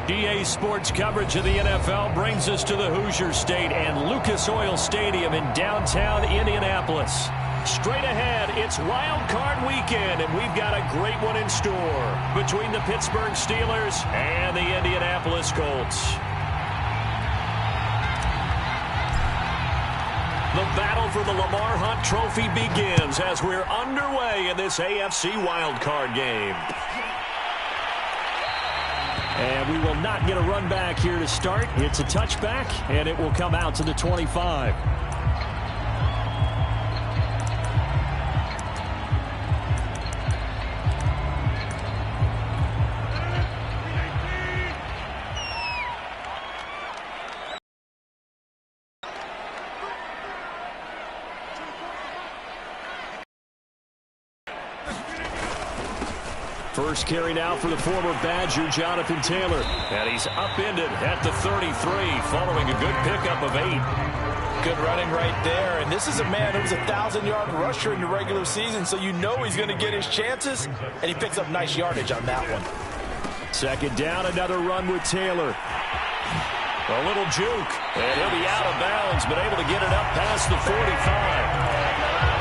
EA Sports coverage of the NFL brings us to the Hoosier State and Lucas Oil Stadium in downtown Indianapolis. Straight ahead, it's Wild Card Weekend, and we've got a great one in store between the Pittsburgh Steelers and the Indianapolis Colts. The battle for the Lamar Hunt Trophy begins as we're underway in this AFC Wild Card game. And we will not get a run back here to start. It's a touchback, and it will come out to the 25. First carry now for the former Badger, Jonathan Taylor. And he's upended at the 33 following a good pickup of 8. Good running right there. And this is a man who was a 1,000-yard rusher in the regular season, so you know he's going to get his chances. And he picks up nice yardage on that one. Second down, another run with Taylor. A little juke. And he'll be out of bounds, but able to get it up past the 45.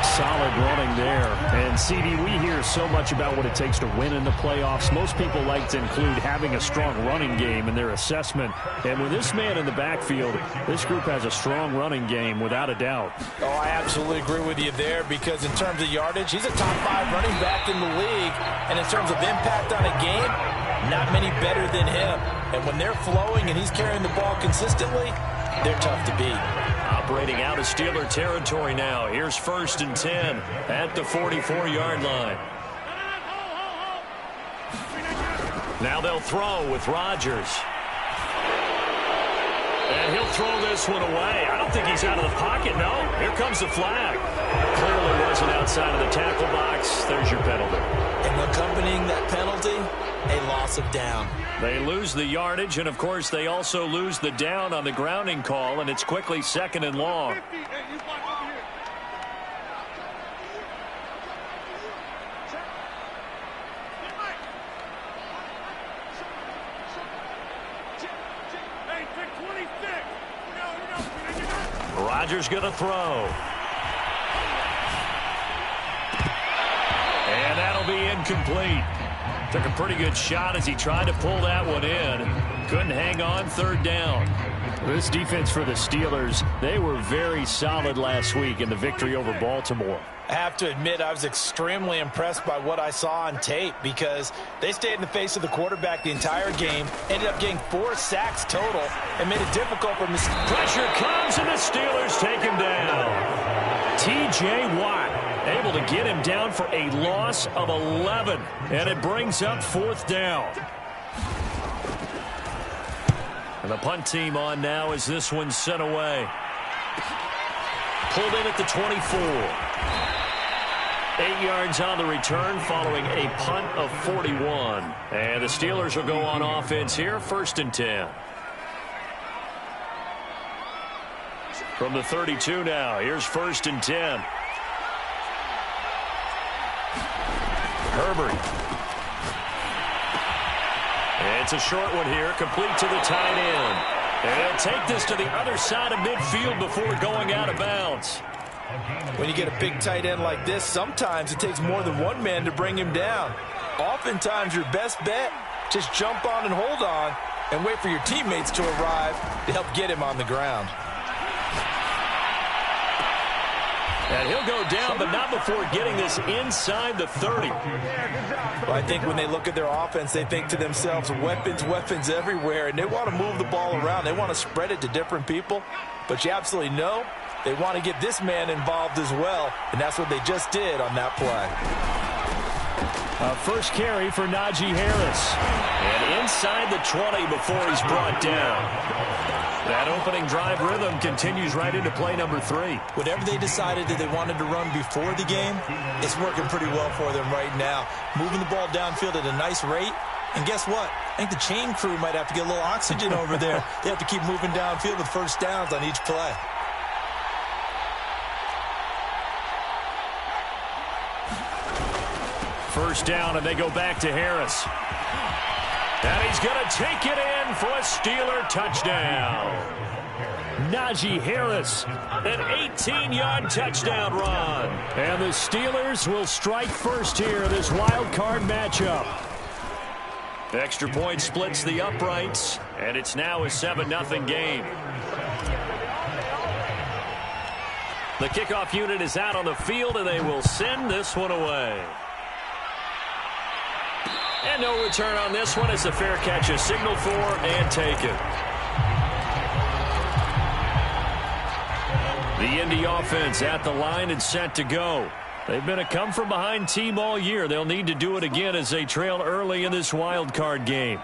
Solid running there. And, CD, we hear so much about what it takes to win in the playoffs. Most people like to include having a strong running game in their assessment. And with this man in the backfield, this group has a strong running game without a doubt. Oh, I absolutely agree with you there because in terms of yardage, he's a top 5 running back in the league. And in terms of impact on a game, not many better than him. And when they're flowing and he's carrying the ball consistently, they're tough to beat. Operating out of Steeler territory now. Here's 1st and 10 at the 44-yard line. Now they'll throw with Rodgers. And he'll throw this one away. I don't think he's out of the pocket, no. Here comes the flag. Clearly wasn't outside of the tackle box. There's your penalty. And accompanying that penalty, a loss of down. They lose the yardage, and, of course, they also lose the down on the grounding call, and it's quickly 2nd and long. Rodgers going to throw. And that'll be incomplete. Took a pretty good shot as he tried to pull that one in. Couldn't hang on, 3rd down. This defense for the Steelers, they were very solid last week in the victory over Baltimore. I have to admit I was extremely impressed by what I saw on tape because they stayed in the face of the quarterback the entire game, ended up getting 4 sacks total, and made it difficult for him. Pressure comes, and the Steelers take him down. T.J. Watt able to get him down for a loss of 11, and it brings up 4th down. And the punt team on now as this one's sent away. Pulled in at the 24. 8 yards on the return following a punt of 41. And the Steelers will go on offense here, 1st and 10. From the 32 now, here's 1st and 10. Herbert. It's a short one here, complete to the tight end. And he'll take this to the other side of midfield before going out of bounds. When you get a big tight end like this, sometimes it takes more than one man to bring him down. Oftentimes, your best bet, just jump on and hold on and wait for your teammates to arrive to help get him on the ground. And he'll go down, but not before getting this inside the 30. Well, I think when they look at their offense, they think to themselves, weapons, weapons everywhere, and they want to move the ball around. They want to spread it to different people, but you absolutely know they want to get this man involved as well, and that's what they just did on that play. First carry for Najee Harris. And inside the 20 before he's brought down. That opening drive rhythm continues right into play number 3. Whatever they decided that they wanted to run before the game, it's working pretty well for them right now. Moving the ball downfield at a nice rate. And guess what? I think the chain crew might have to get a little oxygen over there. They have to keep moving downfield with 1st downs on each play. First down, and they go back to Harris. And he's going to take it in for a Steeler touchdown. Najee Harris, an 18-yard touchdown run. And the Steelers will strike first here in this wild card matchup. Extra point splits the uprights, and it's now a 7-0 game. The kickoff unit is out on the field, and they will send this one away. And no return on this one as the fair catch is signaled for and taken. The Indy offense at the line and set to go. They've been a come-from-behind team all year. They'll need to do it again as they trail early in this wild card game.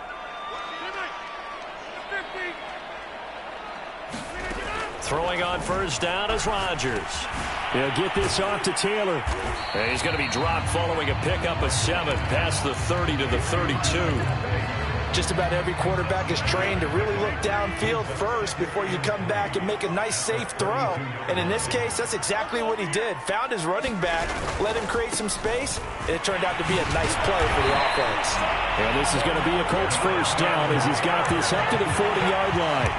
Throwing on first down is Rodgers. He'll get this off to Taylor. And he's going to be dropped following a pickup of 7 past the 30 to the 32. Just about every quarterback is trained to really look downfield first before you come back and make a nice, safe throw. And in this case, that's exactly what he did. Found his running back, let him create some space, and it turned out to be a nice play for the offense. And this is going to be a Colts first down as he's got this up to the 40-yard line.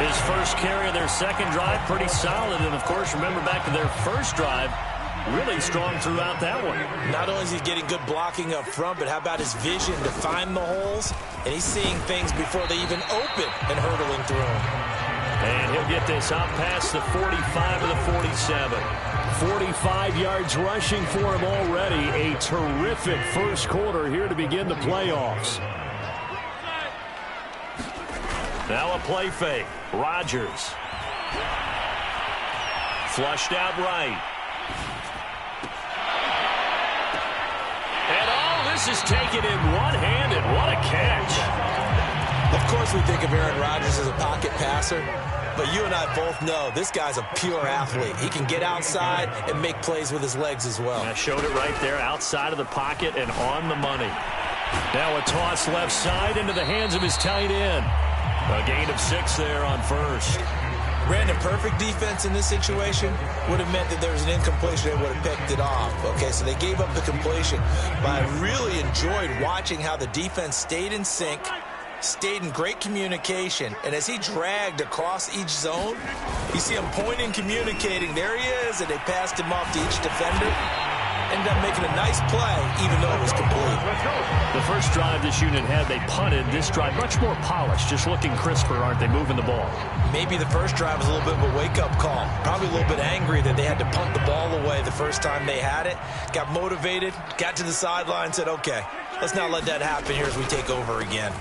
His first carry of their second drive, pretty solid. And, of course, remember back to their first drive, really strong throughout that one. Not only is he getting good blocking up front, but how about his vision to find the holes? And he's seeing things before they even open and hurdling through them. And he'll get this up past the 45 to the 47. 45 yards rushing for him already. A terrific first quarter here to begin the playoffs. Now a play fake. Rodgers. Flushed out right. And all this is taken in one-handed. What a catch. Of course we think of Aaron Rodgers as a pocket passer, but you and I both know this guy's a pure athlete. He can get outside and make plays with his legs as well. I showed it right there, outside of the pocket and on the money. Now a toss left side into the hands of his tight end. A gain of 6 there on first. Brandon, perfect defense in this situation would have meant that there was an incompletion. They would have picked it off. Okay, so they gave up the completion. But I really enjoyed watching how the defense stayed in sync, stayed in great communication, and as he dragged across each zone, you see him pointing, communicating. There he is, and they passed him off to each defender. Ended up making a nice play, even though it was complete. The first drive this unit had, they punted. This drive, much more polished, just looking crisper, aren't they, moving the ball? Maybe the first drive was a little bit of a wake-up call. Probably a little bit angry that they had to punt the ball away the first time they had it. Got motivated, got to the sideline, said, okay, let's not let that happen here as we take over again.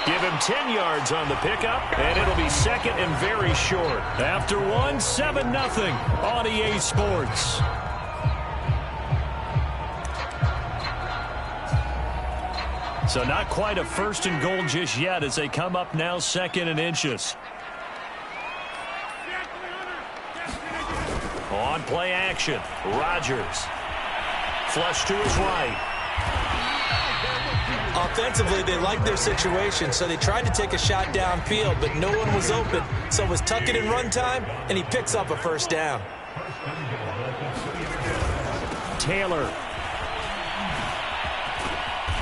Give him 10 yards on the pickup, and it'll be second and very short. After 7-0 on EA Sports. So not quite a first and goal just yet as they come up now second and inches. On play action, Rodgers. Flush to his right. Offensively, they liked their situation, so they tried to take a shot downfield, but no one was open. So it was tuck it in run time, and he picks up a first down. Taylor.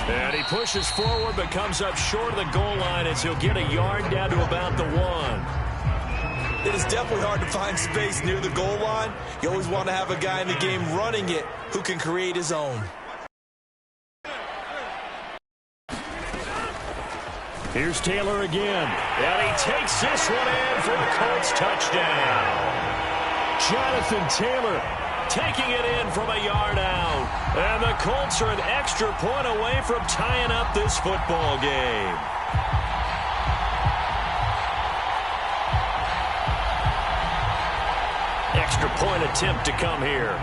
And he pushes forward, but comes up short of the goal line as he'll get a yard down to about the 1. It is definitely hard to find space near the goal line. You always want to have a guy in the game running it who can create his own. Here's Taylor again, and he takes this one in for a Colts touchdown. Jonathan Taylor taking it in from a yard out. And the Colts are an extra point away from tying up this football game. Extra point attempt to come here.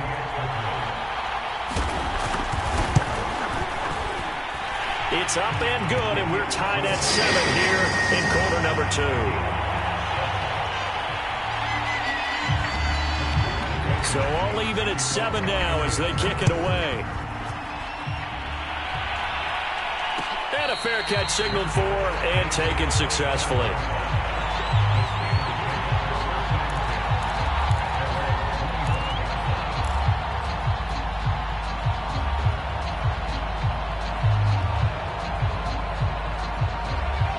It's up and good, and we're tied at 7 here in quarter number 2. So all even at 7 now as they kick it away. And a fair catch signaled for and taken successfully.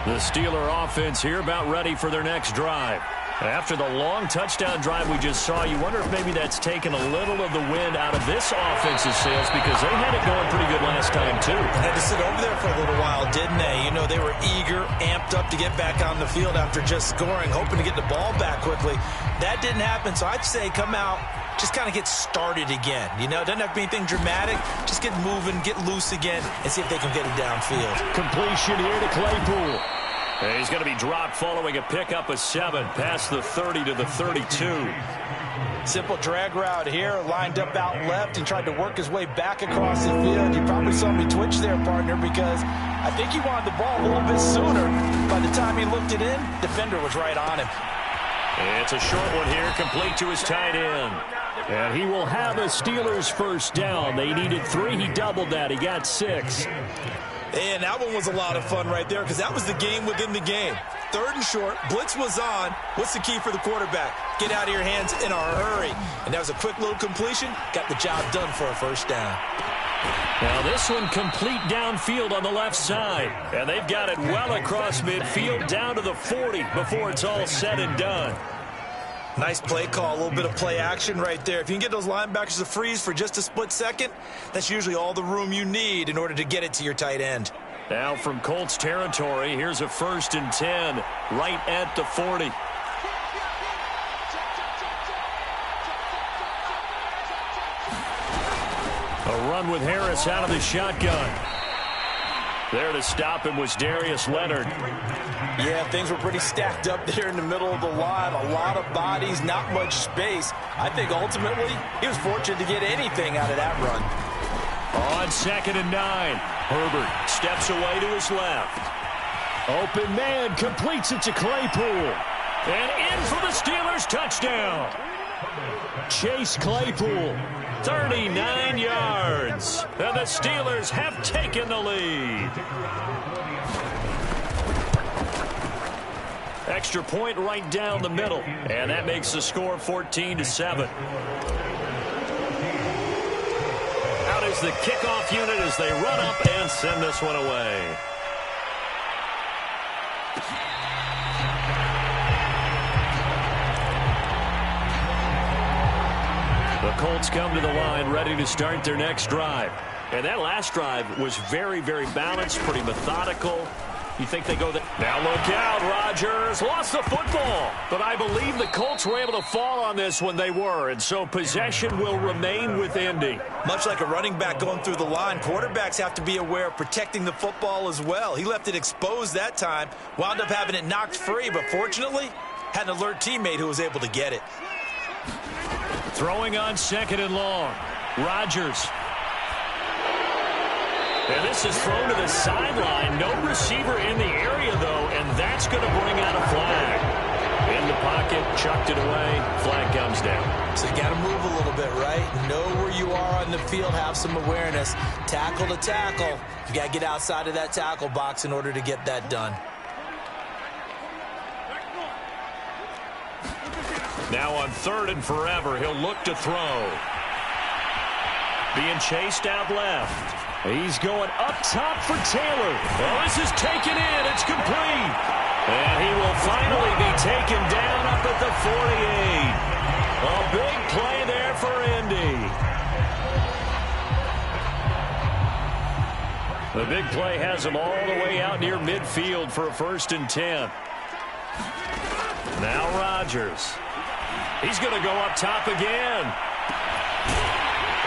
The Steeler offense here about ready for their next drive. After the long touchdown drive we just saw, you wonder if maybe that's taken a little of the wind out of this offense's sails because they had it going pretty good last time, too. They had to sit over there for a little while, didn't they? You know, they were eager, amped up to get back on the field after just scoring, hoping to get the ball back quickly. That didn't happen, so I'd say come out, just kind of get started again. You know, it doesn't have to be anything dramatic. Just get moving, get loose again, and see if they can get it downfield. Completion here to Claypool. And he's going to be dropped following a pickup of 7 past the 30 to the 32. Simple drag route here, lined up out left and tried to work his way back across the field. You probably saw me twitch there, partner, because I think he wanted the ball a little bit sooner. By the time he looked it in, defender was right on him. It's a short one here, complete to his tight end. And he will have a Steelers first down. They needed 3. He doubled that. He got 6. And that one was a lot of fun right there because that was the game within the game. 3rd and short, blitz was on. What's the key for the quarterback? Get out of your hands in a hurry. And that was a quick little completion. Got the job done for a first down. Now this one complete downfield on the left side. And they've got it well across midfield down to the 40 before it's all said and done. Nice play call, a little bit of play action right there. If you can get those linebackers to freeze for just a split second, that's usually all the room you need in order to get it to your tight end. Now from Colts territory, here's a 1st and 10 right at the 40. A run with Harris out of the shotgun. There to stop him was Darius Leonard. Yeah, things were pretty stacked up there in the middle of the line. A lot of bodies, not much space. I think ultimately he was fortunate to get anything out of that run. On 2nd and 9, Herbert steps away to his left. Open man completes it to Claypool. And in for the Steelers touchdown. Chase Claypool, 39 yards. And the Steelers have taken the lead. Extra point right down the middle. And that makes the score 14-7. Out is the kickoff unit as they run up and send this one away. The Colts come to the line ready to start their next drive. And that last drive was very, very balanced, pretty methodical. You think they go there? Now look out, Rodgers lost the football. But I believe the Colts were able to fall on this when they were. And so possession will remain with Indy. Much like a running back going through the line, quarterbacks have to be aware of protecting the football as well. He left it exposed that time, wound up having it knocked free, but fortunately had an alert teammate who was able to get it. Throwing on 2nd and long. Rodgers. And this is thrown to the sideline. No receiver in the area, though, and that's going to bring out a flag. In the pocket, chucked it away. Flag comes down. So you got to move a little bit, right? Know where you are on the field. Have some awareness. Tackle to tackle. You got to get outside of that tackle box in order to get that done. Now on 3rd and forever, he'll look to throw. Being chased out left. He's going up top for Taylor. Oh, this is taken in. It's complete. And he will finally be taken down up at the 48. A big play there for Indy. The big play has him all the way out near midfield for a 1st and 10. Now Rodgers. He's going to go up top again.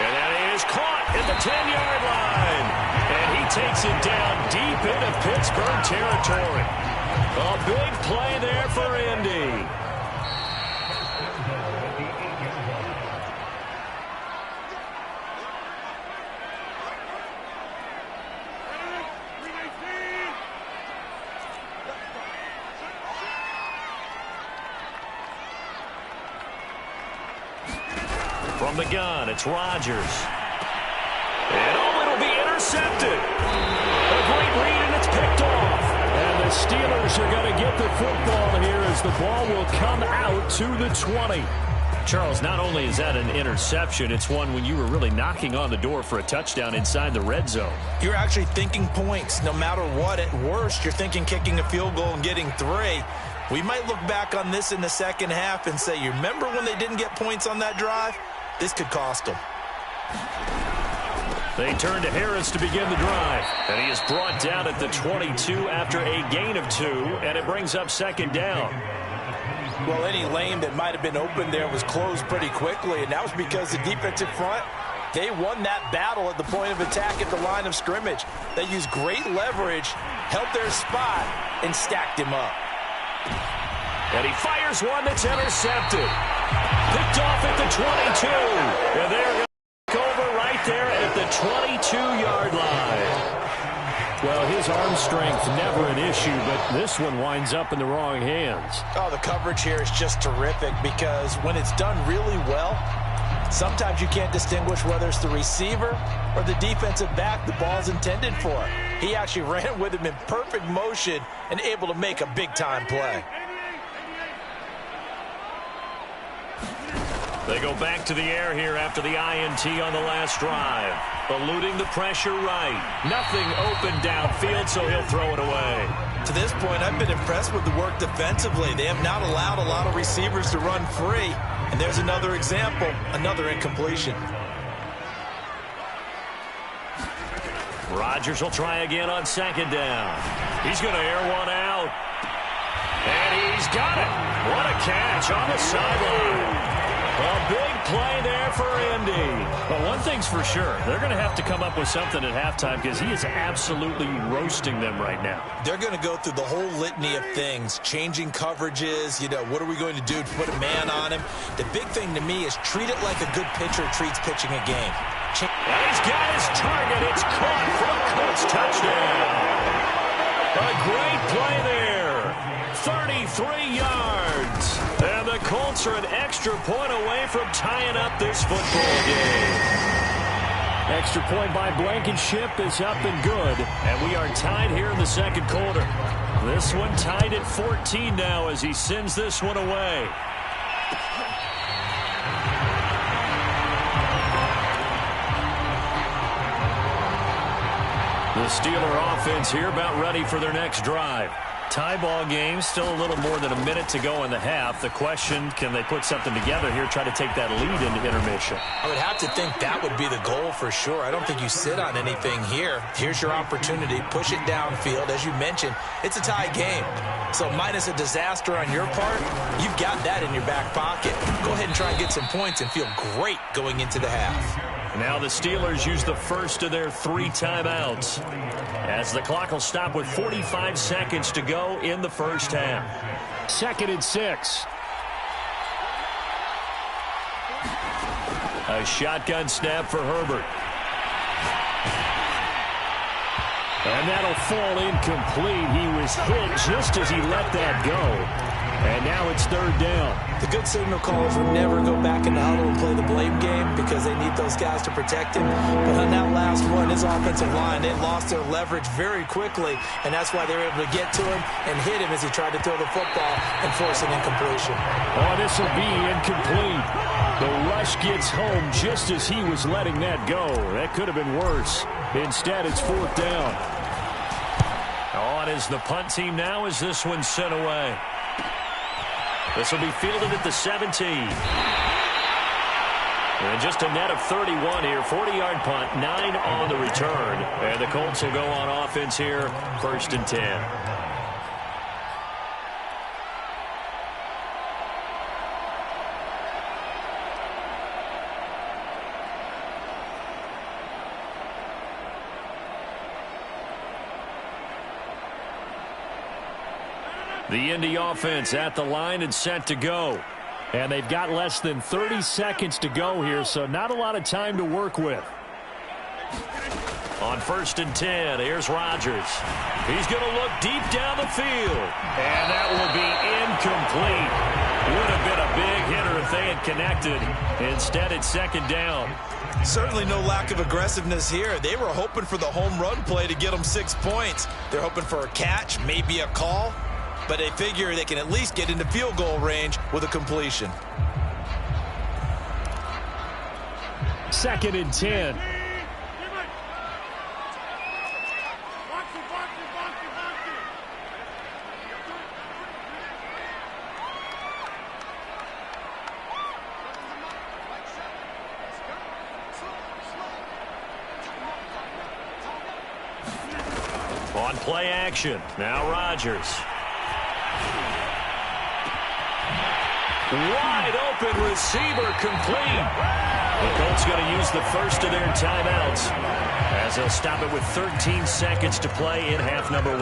And that is caught at the 10-yard line. And he takes it down deep into Pittsburgh territory. A big play there for Indy. From the gun, it's Rodgers. And oh, it'll be intercepted. A great read, and it's picked off. And the Steelers are going to get the football here as the ball will come out to the 20. Charles, not only is that an interception, it's one when you were really knocking on the door for a touchdown inside the red zone. You're actually thinking points. No matter what, at worst, you're thinking kicking a field goal and getting 3. We might look back on this in the second half and say, you remember when they didn't get points on that drive? This could cost them. They turn to Harris to begin the drive. And he is brought down at the 22 after a gain of 2, and it brings up second down. Well, any lane that might have been open there was closed pretty quickly, and that was because the defensive front, they won that battle at the point of attack at the line of scrimmage. They used great leverage, held their spot, and stacked him up. And he fires one that's intercepted. Picked off at the 22. And they're going to over right there at the 22-yard line. Well, his arm strength never an issue, but this one winds up in the wrong hands. Oh, the coverage here is just terrific because when it's done really well, sometimes you can't distinguish whether it's the receiver or the defensive back the ball's intended for. He actually ran with him in perfect motion and able to make a big-time play. They go back to the air here after the INT on the last drive. Eluding the pressure right. Nothing open downfield, so he'll throw it away. To this point, I've been impressed with the work defensively. They have not allowed a lot of receivers to run free. And there's another example, another incompletion. Rodgers will try again on second down. He's going to air one out. And he's got it. What a catch on the sideline. A big play there for Indy. But one thing's for sure, they're going to have to come up with something at halftime because he is absolutely roasting them right now. They're going to go through the whole litany of things, changing coverages, what are we going to do to put a man on him? The big thing to me is treat it like a good pitcher treats pitching a game. And he's got his target. It's caught for a Colts touchdown. A great play there. 33 yards. And the Colts are an extra point away from tying up this football game. Extra point by Blankenship is up and good. And we are tied here in the second quarter. This one tied at 14 now as he sends this one away. The Steeler offense here about ready for their next drive. Tie ball game, still a little more than a minute to go in the half. The question, can they put something together here, try to take that lead into intermission? I would have to think that would be the goal for sure. I don't think you sit on anything here. Here's your opportunity. Push it downfield. As you mentioned, it's a tie game. So minus a disaster on your part, you've got that in your back pocket. Go ahead and try and get some points and feel great going into the half. Now the Steelers use the first of their 3 timeouts as the clock will stop with 45 seconds to go in the first half. 2nd and 6. A shotgun snap for Herbert. And that'll fall incomplete. He was hit just as he let that go. And now it's 3rd down. The good signal callers would never go back in the huddle and play the blame game because they need those guys to protect him. But on that last one, his offensive line, they lost their leverage very quickly, and that's why they were able to get to him and hit him as he tried to throw the football and force an incompletion. Oh, this will be incomplete. The rush gets home just as he was letting that go. That could have been worse. Instead, it's 4th down. On is the punt team now as this one's sent away. This will be fielded at the 17. And just a net of 31 here. 40-yard punt, 9 on the return. And the Colts will go on offense here, 1st and 10. The Indy offense at the line and set to go. And they've got less than 30 seconds to go here, so not a lot of time to work with. On 1st and 10, here's Rodgers. He's going to look deep down the field. And that will be incomplete. Would have been a big hitter if they had connected. Instead, it's 2nd down. Certainly no lack of aggressiveness here. They were hoping for the home run play to get them 6 points. They're hoping for a catch, maybe a call. But they figure they can at least get into field goal range with a completion. 2nd and 10. On play action. Now Rodgers. Wide open receiver complete. The Colts going to use the first of their timeouts as they'll stop it with 13 seconds to play in half number 1.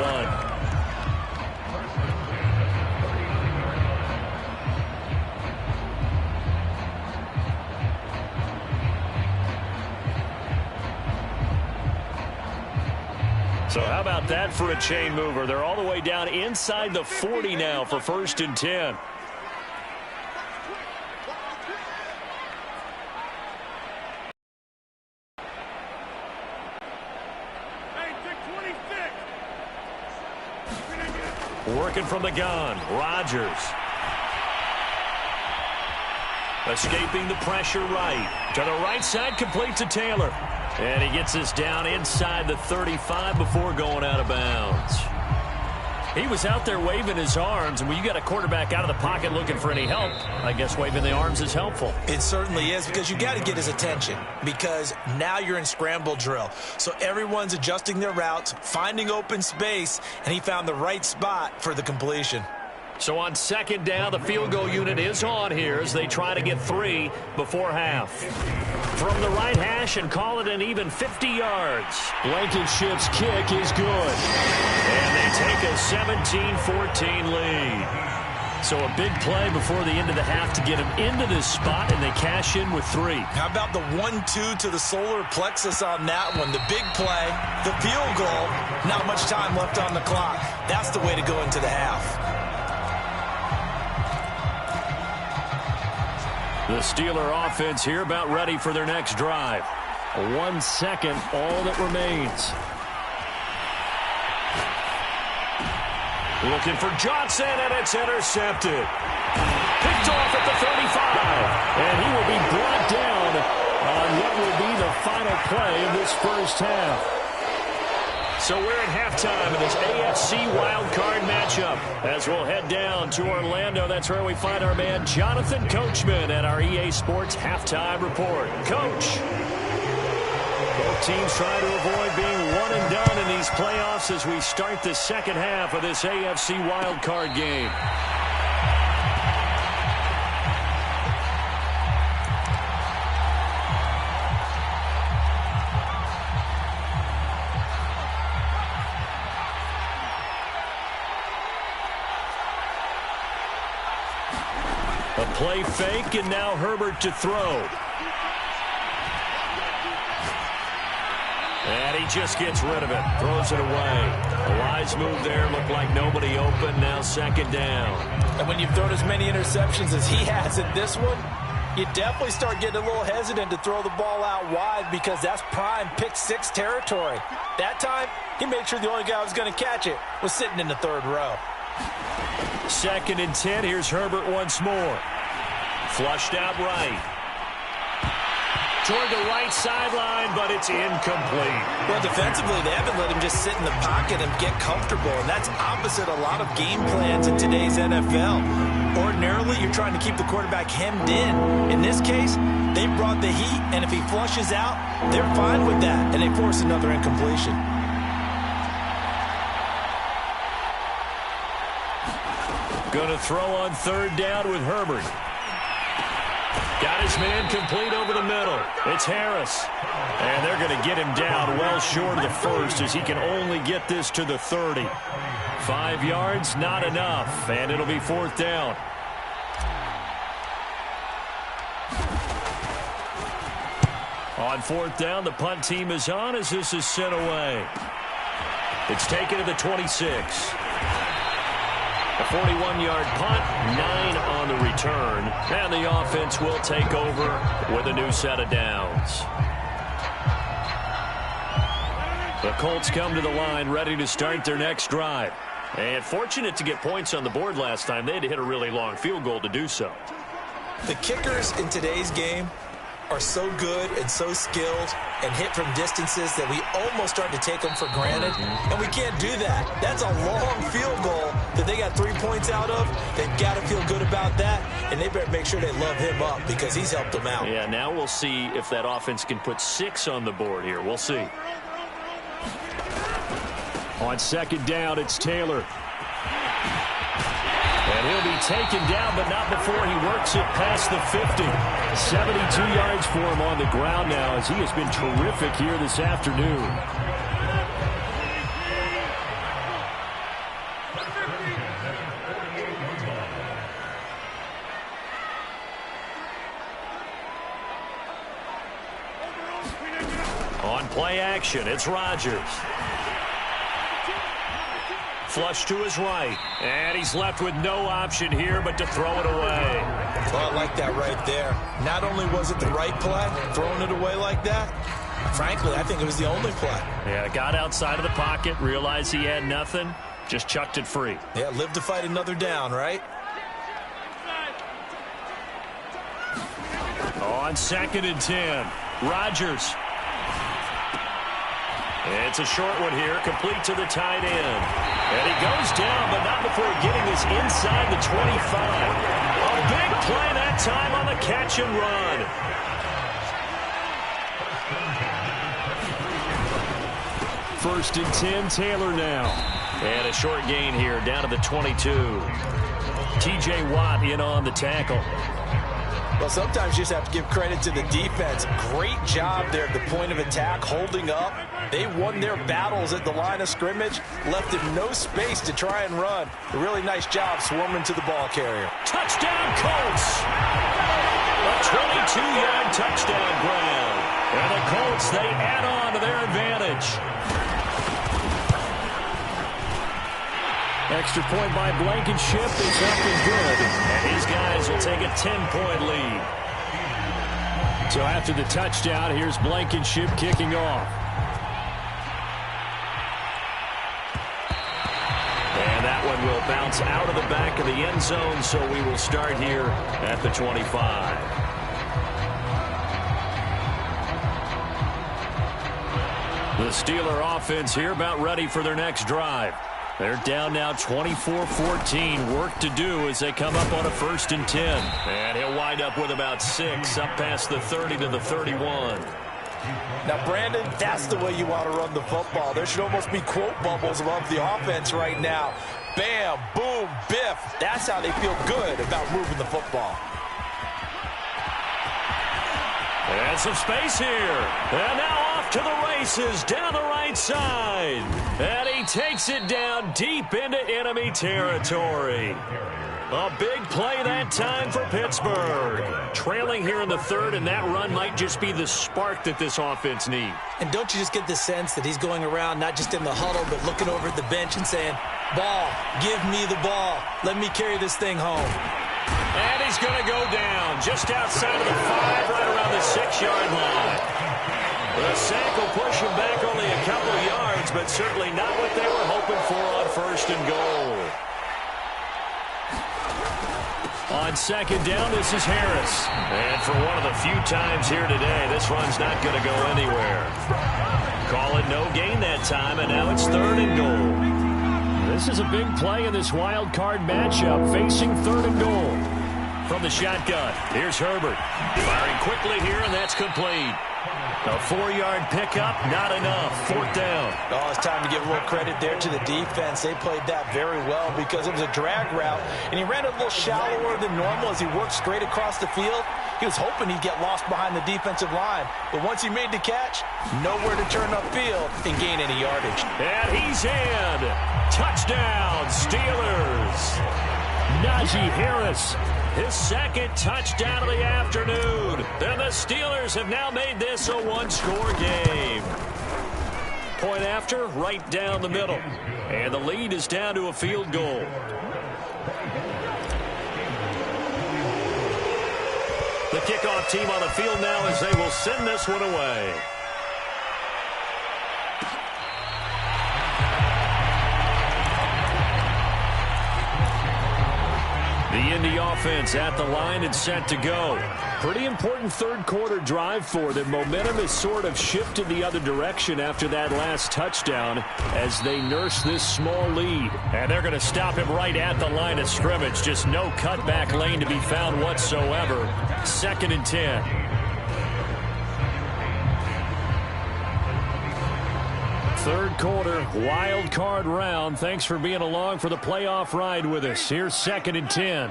So how about that for a chain mover? They're all the way down inside the 40 now for 1st and 10. Working from the gun, Rodgers. Escaping the pressure right. To the right side, complete to Taylor. And he gets us down inside the 35 before going out of bounds. He was out there waving his arms, and when you got a quarterback out of the pocket looking for any help, I guess waving the arms is helpful. It certainly is, because you got to get his attention, because now you're in scramble drill. So everyone's adjusting their routes, finding open space, and he found the right spot for the completion. So on 2nd down, the field goal unit is on here as they try to get 3 before half. From the right hash and call it an even 50 yards. Blankenship's kick is good. And they take a 17-14 lead. So a big play before the end of the half to get them into this spot, and they cash in with 3. How about the 1-2 to the solar plexus on that one? The big play, the field goal, not much time left on the clock. That's the way to go into the half. The Steeler offense here about ready for their next drive. 1 second, all that remains. Looking for Johnson, and it's intercepted. Picked off at the 35. And he will be brought down on what will be the final play of this first half. So we're at halftime in this AFC wildcard matchup as we'll head down to Orlando. That's where we find our man Jonathan Coachman at our EA Sports Halftime Report. Coach, both teams trying to avoid being one and done in these playoffs as we start the second half of this AFC wildcard game. A play fake, and now Herbert to throw. And he just gets rid of it. Throws it away. A wise move there. Looked like nobody open. Now 2nd down. And when you've thrown as many interceptions as he has in this one, you definitely start getting a little hesitant to throw the ball out wide because that's prime pick 6 territory. That time, he made sure the only guy who was going to catch it was sitting in the 3rd row. 2nd and 10. Here's Herbert once more. Flushed out right. Toward the right sideline, but it's incomplete. Well, defensively, they haven't let him just sit in the pocket and get comfortable, and that's opposite a lot of game plans in today's NFL. Ordinarily, you're trying to keep the quarterback hemmed in. In this case, they brought the heat, and if he flushes out, they're fine with that, and they force another incompletion. Going to throw on 3rd down with Herbert. Got his man complete over the middle. It's Harris. And they're going to get him down well short of the 1st as he can only get this to the 30. 5 yards, not enough. And it'll be 4th down. On 4th down, the punt team is on as this is sent away. It's taken to the 26. A 41-yard punt, 9 on the return, and the offense will take over with a new set of downs. The Colts come to the line ready to start their next drive. And fortunate to get points on the board last time. They had to hit a really long field goal to do so. The kickers in today's game are so good and so skilled and hit from distances that we almost start to take them for granted, and we can't do that. That's a long field goal that they got 3 points out of. They've got to feel good about that, and they better make sure they love him up because he's helped them out. Yeah, now we'll see if that offense can put 6 on the board here. We'll see. On second down, it's Taylor. And he'll be taken down, but not before he works it past the 50. 72 yards for him on the ground now as he has been terrific here this afternoon. On play action, it's Rodgers. Flush to his right. And he's left with no option here but to throw it away. Well, I like that right there. Not only was it the right play, throwing it away like that, frankly, I think it was the only play. Yeah, got outside of the pocket, realized he had nothing, just chucked it free. Yeah, live to fight another down, right? On second and 10, Rodgers. It's a short one here, complete to the tight end. And he goes down, but not before getting this inside the 25. A big play that time on the catch and run. First and 10, Taylor now. And a short gain here, down to the 22. T.J. Watt in on the tackle. Well, sometimes you just have to give credit to the defense. Great job there at the point of attack, holding up. They won their battles at the line of scrimmage, left him no space to try and run. A really nice job swarming to the ball carrier. Touchdown, Colts! A 22-yard touchdown grab. And the Colts, they add on to their advantage. Extra point by Blankenship is up and good. And these guys will take a 10-point lead. So after the touchdown, here's Blankenship kicking off. And that one will bounce out of the back of the end zone, so we will start here at the 25. The Steeler offense here about ready for their next drive. They're down now 24-14. Work to do as they come up on a 1st and 10. And he'll wind up with about 6 up past the 30 to the 31. Now, Brandon, that's the way you want to run the football. There should almost be quote bubbles above the offense right now. Bam, boom, biff. That's how they feel good about moving the football. And some space here. And now off to the races down the right side. And he takes it down deep into enemy territory. A big play that time for Pittsburgh. Trailing here in the 3rd, and that run might just be the spark that this offense needs. And don't you just get the sense that he's going around not just in the huddle, but looking over at the bench and saying, ball, give me the ball. Let me carry this thing home. And he's going to go down just outside of the 5, right around the 6-yard line. The sack will push him back only a couple yards, but certainly not what they were hoping for on 1st and goal. On second down, this is Harris. And for one of the few times here today, this run's not going to go anywhere. Call it no gain that time, and now it's 3rd and goal. This is a big play in this wild card matchup, facing 3rd and goal. From the shotgun, here's Herbert. Firing quickly here, and that's complete. A 4-yard pickup, not enough. 4th down. Oh, it's time to give a little credit there to the defense. They played that very well because it was a drag route, and he ran it a little shallower than normal as he worked straight across the field. He was hoping he'd get lost behind the defensive line, but once he made the catch, nowhere to turn upfield and gain any yardage. And he's in. Touchdown, Steelers. Najee Harris, his 2nd touchdown of the afternoon. And the Steelers have now made this a 1-score game. Point after, right down the middle. And the lead is down to a field goal. The kickoff team on the field now as they will send this one away. The Indy offense at the line and set to go. Pretty important third quarter drive for them. Momentum has sort of shifted the other direction after that last touchdown as they nurse this small lead. And they're going to stop him right at the line of scrimmage. Just no cutback lane to be found whatsoever. 2nd and 10. Third quarter, wild card round. Thanks for being along for the playoff ride with us. Here's 2nd and 10.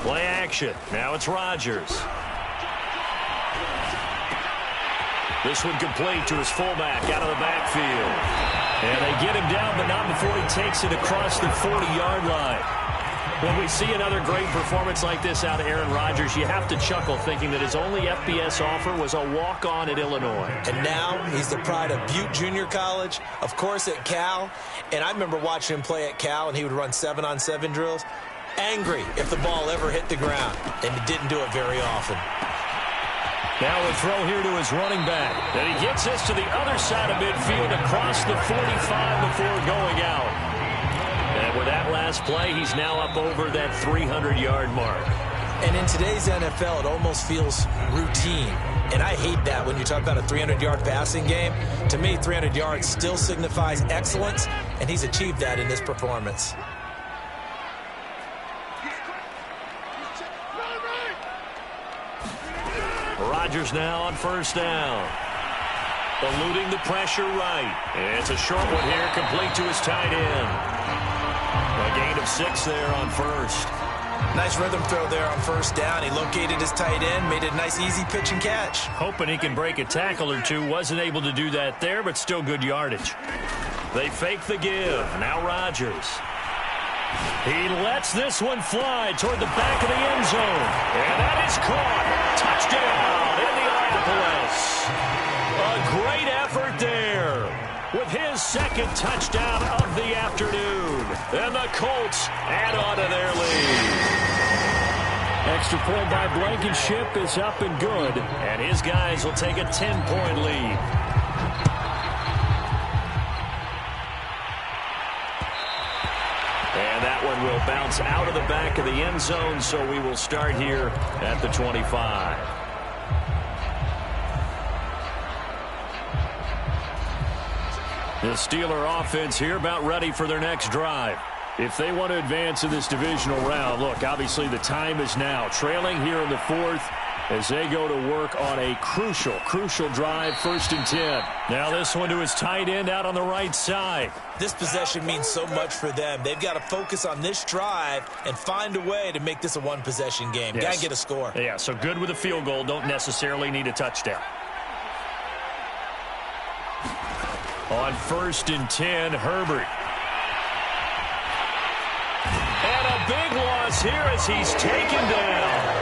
Play action. Now it's Rodgers. This one complete to his fullback out of the backfield. And they get him down, but not before he takes it across the 40-yard line. When we see another great performance like this out of Aaron Rodgers, you have to chuckle thinking that his only FBS offer was a walk-on at Illinois. And now he's the pride of Butte Junior College, of course at Cal. And I remember watching him play at Cal, and he would run 7-on-7 drills. Angry if the ball ever hit the ground, and he didn't do it very often. Now a throw here to his running back. And he gets this to the other side of midfield across the 45 before going out. And with that last play, he's now up over that 300-yard mark. And in today's NFL, it almost feels routine. And I hate that when you talk about a 300-yard passing game. To me, 300 yards still signifies excellence, and he's achieved that in this performance. Rodgers now on 1st down. Eluding the pressure right. It's a short one here, complete to his tight end. A gain of 6 there on 1st. Nice rhythm throw there on 1st down. He located his tight end, made a nice easy pitch and catch. Hoping he can break a tackle or two. Wasn't able to do that there, but still good yardage. They fake the give. Now Rodgers. He lets this one fly toward the back of the end zone. And that is caught. Touchdown, Indianapolis. A great effort there with his 2nd touchdown of the afternoon. And the Colts add on to their lead. Extra point by Blankenship is up and good. And his guys will take a 10-point lead. And that one will bounce out of the back of the end zone, so we will start here at the 25. The Steeler offense here about ready for their next drive. If they want to advance in this divisional round, look, obviously the time is now. Trailing here in the 4th as they go to work on a crucial drive, 1st and 10. Now this one to his tight end out on the right side. This possession means so much for them. They've got to focus on this drive and find a way to make this a one-possession game. Yes. Got to get a score. Yeah, so good with a field goal. Don't necessarily need a touchdown. On 1st and 10, Herbert. And a big loss here as he's taken down.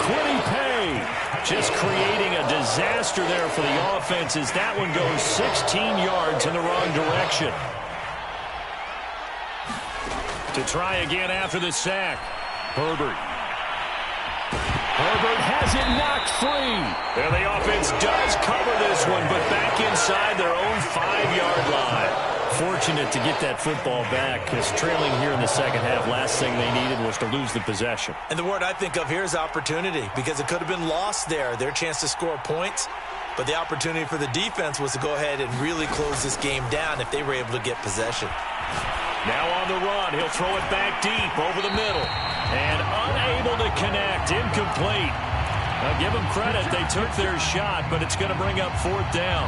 Quiddy Pay just creating a disaster there for the offense as that one goes 16 yards in the wrong direction. To try again after the sack. Herbert has it knocked free. And the offense does cover this one, but back inside their own 5-yard line. Fortunate to get that football back because trailing here in the second half, last thing they needed was to lose the possession. And the word I think of here is opportunity because it could have been lost there. Their chance to score points, but the opportunity for the defense was to go ahead and really close this game down if they were able to get possession. Now on the run, he'll throw it back deep over the middle. And unable to connect, incomplete. Now give them credit, they took their shot, but it's going to bring up 4th down.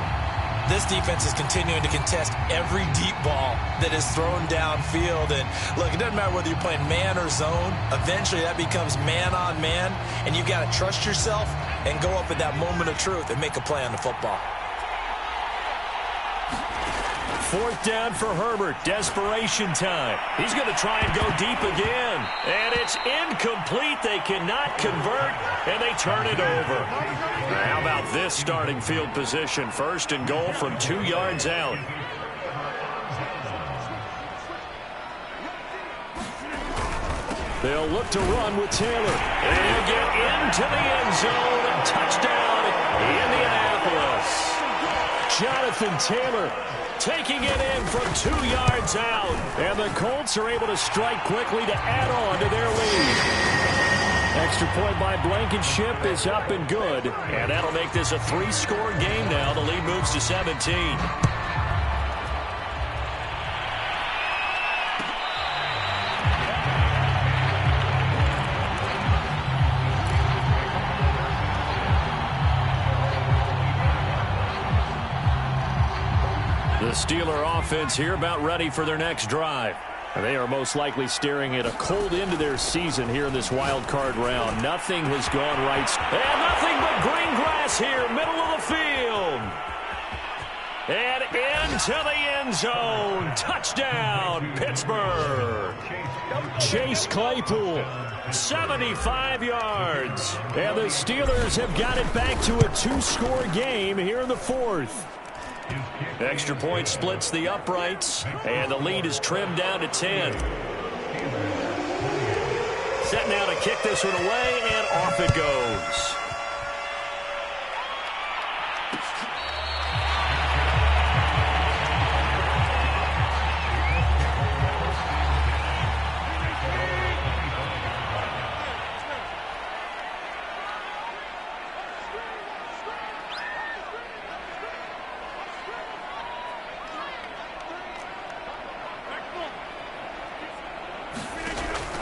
This defense is continuing to contest every deep ball that is thrown downfield. And look, it doesn't matter whether you're playing man or zone. Eventually that becomes man on man, and you've got to trust yourself and go up at that moment of truth and make a play on the football. 4th down for Herbert. Desperation time. He's going to try and go deep again. And it's incomplete. They cannot convert, and they turn it over. How about this starting field position? 1st and goal from 2 yards out. They'll look to run with Taylor. And he'll get into the end zone. Touchdown, Indianapolis. Jonathan Taylor taking it in from 2 yards out. And the Colts are able to strike quickly to add on to their lead. Extra point by Blankenship is up and good. And that'll make this a 3-score game now. The lead moves to 17. The Steeler offense here about ready for their next drive. They are most likely staring at a cold end to their season here in this wild card round. Nothing has gone right. And nothing but green grass here, middle of the field. And into the end zone. Touchdown, Pittsburgh. Chase Claypool, 75 yards. And the Steelers have got it back to a 2-score game here in the 4th. Extra point splits the uprights, and the lead is trimmed down to 10. Set now to kick this one away, and off it goes.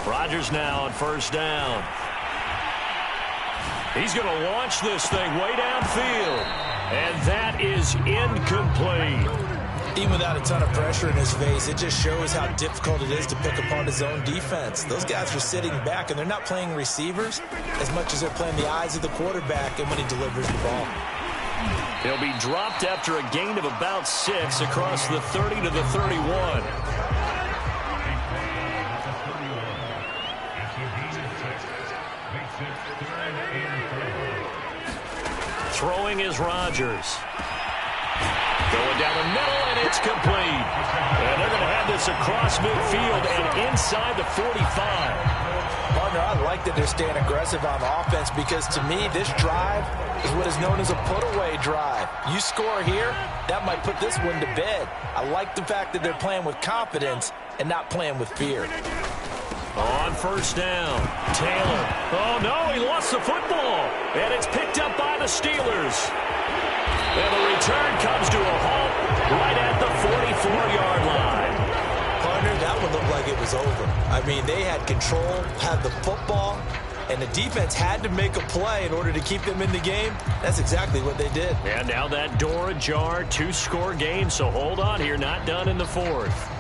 Rodgers now on first down. He's going to launch this thing way downfield. And that is incomplete. Even without a ton of pressure in his face, it just shows how difficult it is to pick apart his own defense. Those guys are sitting back, and they're not playing receivers as much as they're playing the eyes of the quarterback and when he delivers the ball. He'll be dropped after a gain of about 6 across the 30 to the 31. Throwing is Rodgers. Going down the middle, and it's complete. And they're going to have this across midfield and inside the 45. Partner, I like that they're staying aggressive on offense because, to me, this drive is what is known as a put-away drive. You score here, that might put this one to bed. I like the fact that they're playing with confidence and not playing with fear. On first down, Taylor. Oh, no, he lost the football. And it's picked up by the Steelers. And the return comes to a halt right at the 44-yard line. Partner, that one looked like it was over. I mean, they had control, had the football, and the defense had to make a play in order to keep them in the game. That's exactly what they did. And now that door ajar, 2-score game, so hold on here, not done in the 4th.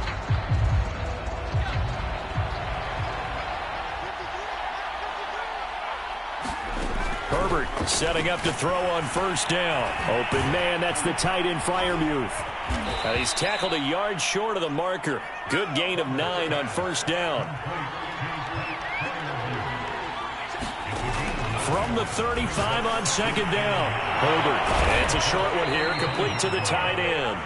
Herbert setting up to throw on first down. Open man, that's the tight end Freiermuth. And he's tackled a yard short of the marker. Good gain of 9 on first down. From the 35 on second down. Herbert, and it's a short one here, complete to the tight end.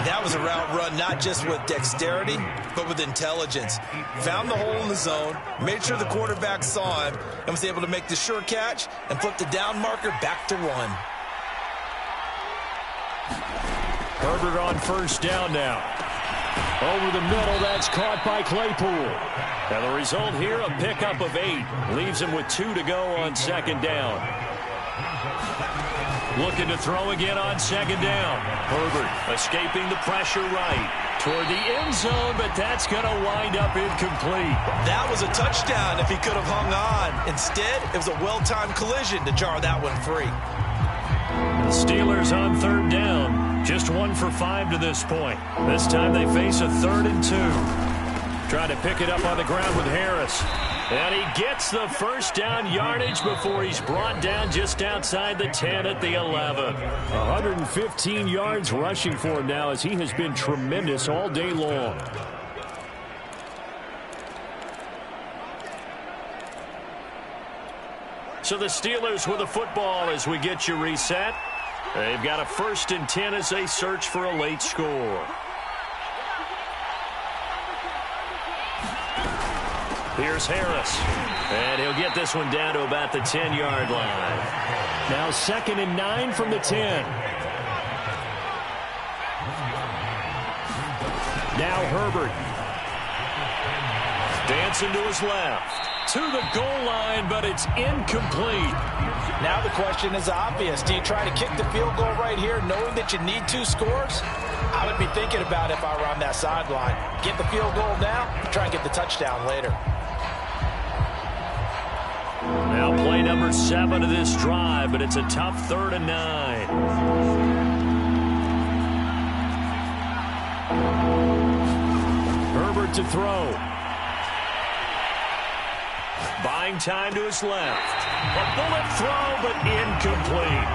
That was a route run not just with dexterity, but with intelligence. Found the hole in the zone, made sure the quarterback saw him, and was able to make the sure catch and flip the down marker back to 1. Herbert on first down now. Over the middle, that's caught by Claypool. And the result here, a pickup of 8. Leaves him with 2 to go on second down. Looking to throw again on second down. Herbert escaping the pressure right toward the end zone, but that's going to wind up incomplete. That was a touchdown if he could have hung on. Instead, it was a well-timed collision to jar that one free. The Steelers on third down. Just 1 for 5 to this point. This time they face a 3rd and 2. Trying to pick it up on the ground with Harris. And he gets the first down yardage before he's brought down just outside the 10 at the 11. 115 yards rushing for him now as he has been tremendous all day long. So the Steelers with the football as we get you reset. They've got a 1st and 10 as they search for a late score. Here's Harris. And he'll get this one down to about the 10-yard line. Now 2nd and 9 from the 10. Now Herbert. Dancing to his left. To the goal line, but it's incomplete. Now the question is obvious. Do you try to kick the field goal right here knowing that you need 2 scores? I would be thinking about it if I were on that sideline. Get the field goal now, try and get the touchdown later. Now play number 7 of this drive, but it's a tough 3rd and 9. Herbert to throw. Buying time to his left. A bullet throw, but incomplete.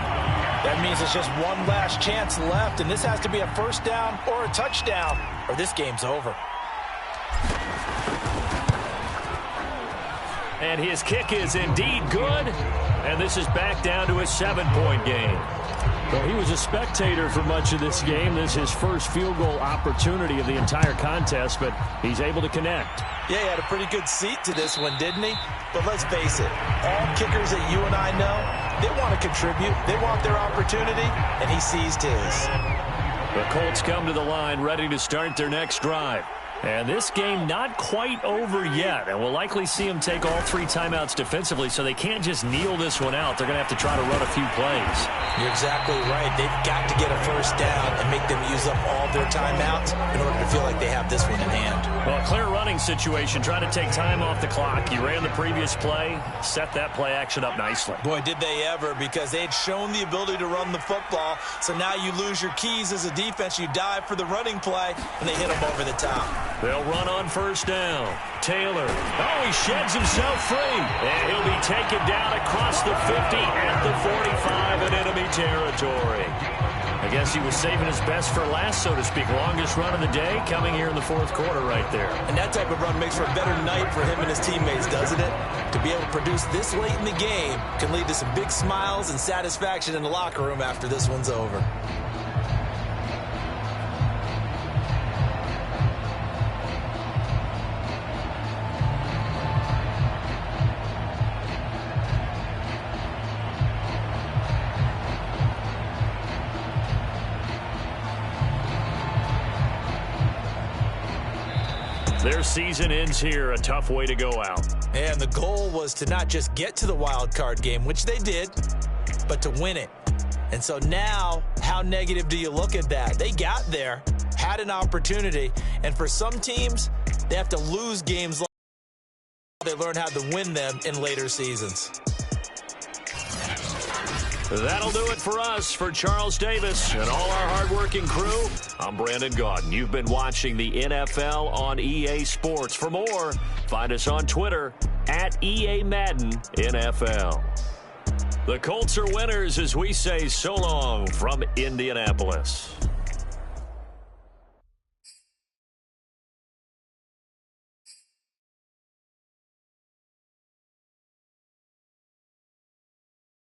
That means it's just one last chance left, and this has to be a first down or a touchdown, or this game's over. And his kick is indeed good. And this is back down to a 7-point game. Well, he was a spectator for much of this game. This is his first field goal opportunity of the entire contest, but he's able to connect. Yeah, he had a pretty good seat to this one, didn't he? But let's face it, all kickers that you and I know, they want to contribute. They want their opportunity, and he seized his. The Colts come to the line ready to start their next drive. And this game not quite over yet. And we'll likely see them take all 3 timeouts defensively, so they can't just kneel this one out. They're going to have to try to run a few plays. You're exactly right. They've got to get a first down and make them use up all their timeouts in order to feel like they have this one in hand. Well, a clear running situation. Try to take time off the clock. You ran the previous play. Set that play action up nicely. Boy, did they ever, because they had shown the ability to run the football. So now you lose your keys as a defense. You dive for the running play, and they hit them over the top. They'll run on first down. Taylor. Oh, he sheds himself free. And he'll be taken down across the 50 at the 45 in enemy territory. I guess he was saving his best for last, so to speak. Longest run of the day coming here in the 4th quarter right there. And that type of run makes for a better night for him and his teammates, doesn't it? To be able to produce this late in the game can lead to some big smiles and satisfaction in the locker room after this one's over. Their season ends here. A tough way to go out. And the goal was to not just get to the wild card game, which they did, but to win it. And so now, how negative do you look at that? They got there, had an opportunity, and for some teams, they have to lose games like they learn how to win them in later seasons. That'll do it for us. For Charles Davis and all our hardworking crew, I'm Brandon Gaudin. You've been watching the NFL on EA Sports. For more, find us on Twitter at EA Madden NFL. The Colts are winners as we say so long from Indianapolis.